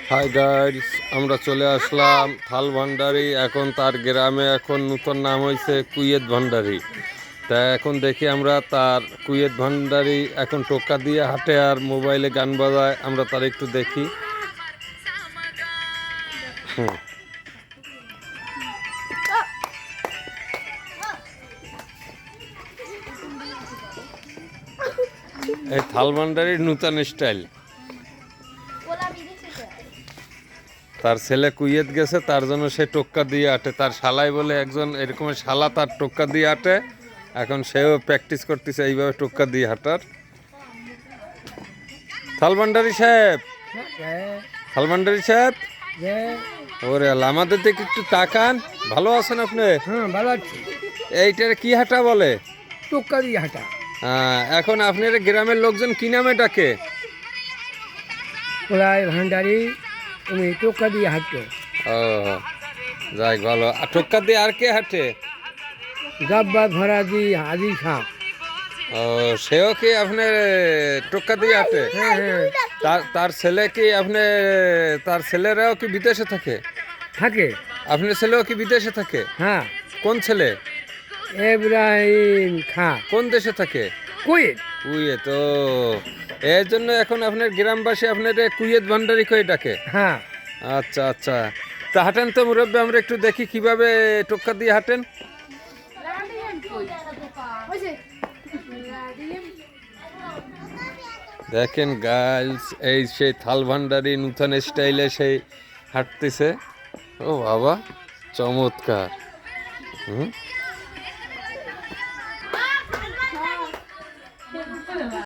Hi guys, আমরা চলে আসলাম থাল ভান্ডারি। এখন তার গ্রামে এখন নতুন নাম হয়েছে কুয়েত ভান্ডারি। তা এখন দেখি আমরা তার কুয়েত ভান্ডারি এখন টোকা দিয়ে হাঁটে আর মোবাইলে গান বাজায়, আমরা তার একটু দেখি। হুম, এই থাল ভান্ডারির নূতন স্টাইল। তার ছেলে কুয়েত গেছে, তার জন্য সে টোক্কা দিয়ে আটে। তার শালাই বলে একজন এরকম শালা তার টোক্কা দিয়ে আটে। এখন সেও প্র্যাকটিস করতেছে এইভাবে টোক্কা দিয়ে হাঁটার। থালভান্ডারি সাহেব, থালভান্ডারি সাহেব, ওরে আল্লাহ, আমাদের দিকে একটু তাকান। ভালো আছেন আপনি? হ্যাঁ, ভালো আছি। এইটার কি হাঁটা বলে? টোক্কা দিয়ে হাঁটা। এখন আপনার গ্রামের লোকজন কি নামে ডাকে? ওলাই ভান্ডারি, তুমি টোক্কা দিয়ে হাঁটতো। ও যাই ভালো। আর টোক্কা দিয়ে আর কে হাঁটে? গাব্বা ঘোড়া দিয়ে হাজি খা। ও, সেও কি আপনার টোক্কা দিয়ে হাঁটে? হ্যাঁ হ্যাঁ, তার ছেলে কি আপনি, তার ছেলেরাও কি বিদেশে থাকে? থাকে। আপনার ছেলেও কি বিদেশে থাকে? হ্যাঁ, কোন ছেলে? এব্রাহিম খা। কোন দেশে থাকে? কুয়েত। কুয়েত। তো এর জন্য এখন আপনার গ্রামবাসী আপনার কুয়েত ভান্ডারি কয়ে ডাকে। হ্যাঁ, আচ্ছা আচ্ছা, তা হাঁটেন তো মুরব্বী, আমরা একটু দেখি কিভাবে টোক্কা দিয়ে হাঁটেন। দেখেন গার্লস, এই সেই থাল ভান্ডারি নূতন স্টাইলে সেই হাঁটতেছে। ও বাবা, চমৎকার। হুম।